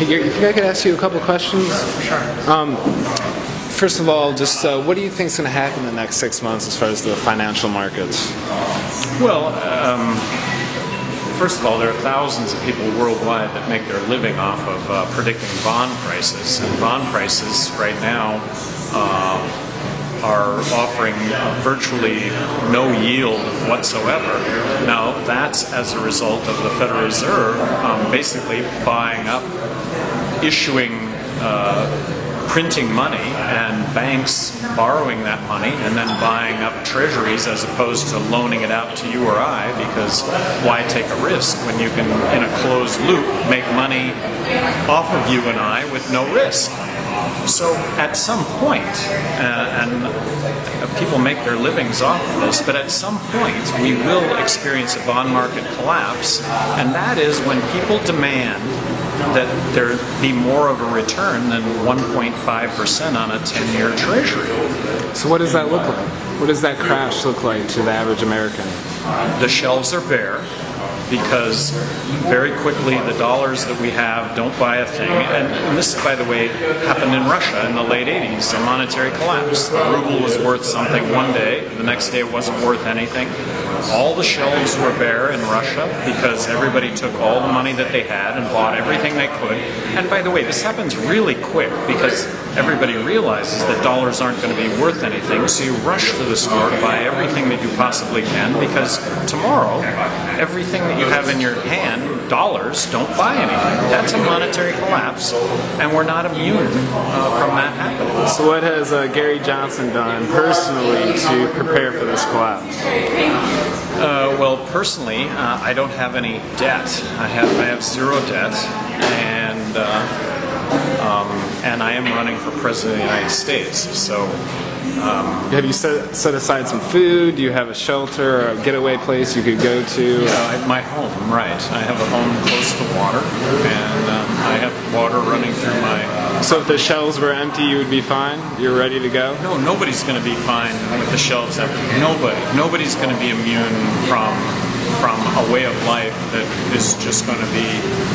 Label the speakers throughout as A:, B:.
A: You think I could ask you a couple questions?
B: Sure.
A: First of all, just what do you think is going to happen in the next 6 months as far as the financial markets?
B: Well, first of all, there are thousands of people worldwide that make their living off of predicting bond prices. And bond prices right now are offering virtually no yield whatsoever. Now, that's as a result of the Federal Reserve basically buying up, issuing, printing money, and banks borrowing that money and then buying up treasuries as opposed to loaning it out to you or I, because why take a risk when you can, in a closed loop, make money off of you and I with no risk? So at some point, and people make their livings off of this, but at some point we will experience a bond market collapse, and that is when people demand that there be more of a return than 1.5% on a 10-year treasury.
A: So what does that look like? What does that crash look like to the average American?
B: The shelves are bare, because very quickly the dollars that we have don't buy a thing. And this, by the way, happened in Russia in the late 80s, a monetary collapse. The ruble was worth something one day, the next day it wasn't worth anything. All the shelves were bare in Russia because everybody took all the money that they had and bought everything they could. And by the way, this happens really quick because everybody realizes that dollars aren't going to be worth anything, so you rush to the store to buy everything that you possibly can, because tomorrow, everything that you have in your hand, dollars, don't buy anything. That's a monetary collapse, and we're not immune from that happening.
A: So what has Gary Johnson done personally to prepare for this collapse?
B: Well, personally, I don't have any debt. I have zero debt, and I am running for President of the United States. So,
A: have you set aside some food? Do you have a shelter or a getaway place you could go to?
B: My home, right. I have a home close to water, and I have water running through my...
A: So if the shelves were empty, you would be fine? You're ready to go?
B: No, nobody's going to be fine with the shelves empty. Nobody's going to be immune from a way of life that is just going to be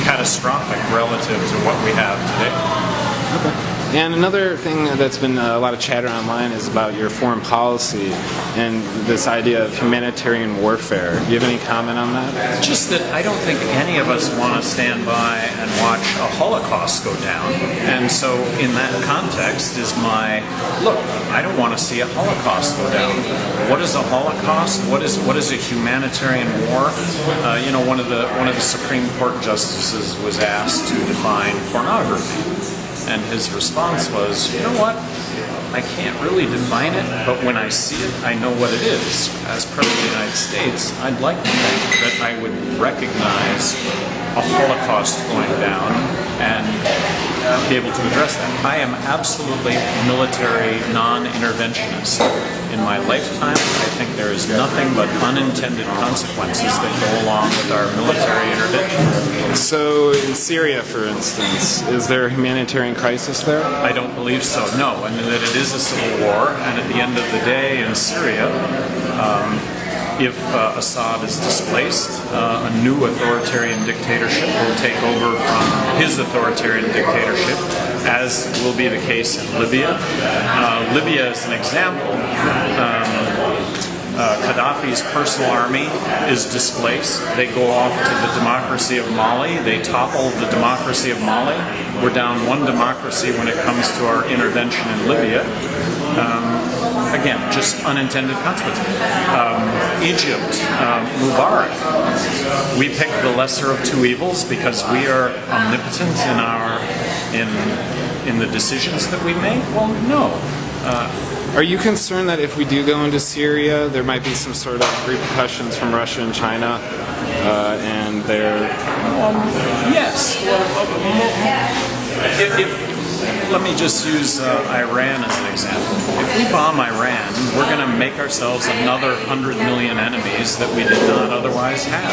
B: catastrophic relative to what we have today.
A: Okay. And another thing that's been a lot of chatter online is about your foreign policy and this idea of humanitarian warfare. Do you have any comment on that?
B: Just that I don't think any of us want to stand by and watch a Holocaust go down. And so in that context is my, look, I don't want to see a Holocaust go down. What is a Holocaust? What is a humanitarian war? One of the Supreme Court justices was asked to define pornography. And his response was, you know what, I can't really define it, but when I see it, I know what it is. As President of the United States, I'd like to think that I would recognize a Holocaust going down and be able to address that. I am absolutely military non-interventionist. In my lifetime, I think there is nothing but unintended consequences that go along with our military intervention.
A: So in Syria, for instance, is there a humanitarian crisis there?
B: I don't believe so, no. I mean, that it is a civil war, and at the end of the day in Syria, if Assad is displaced, a new authoritarian dictatorship will take over from his authoritarian dictatorship, as will be the case in Libya. Libya is an example. Gaddafi's personal army is displaced. They go off to the democracy of Mali. They topple the democracy of Mali. We're down one democracy when it comes to our intervention in Libya. Again, just unintended consequences. Egypt, Mubarak. We pick the lesser of two evils because we are omnipotent in the decisions that we make. Well, no.
A: Are you concerned that if we do go into Syria, there might be some sort of repercussions from Russia and China, and their...
B: Yes. Let me just use Iran as an example. If we bomb Iran, we're going to make ourselves another 100 million enemies that we did not otherwise have.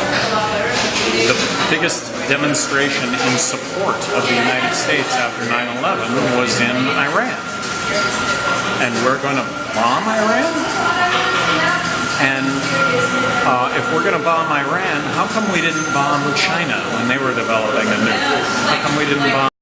B: The biggest demonstration in support of the United States after 9/11 was in Iran. And we're going to bomb Iran? And if we're going to bomb Iran, how come we didn't bomb China when they were developing a nuke? How come we didn't bomb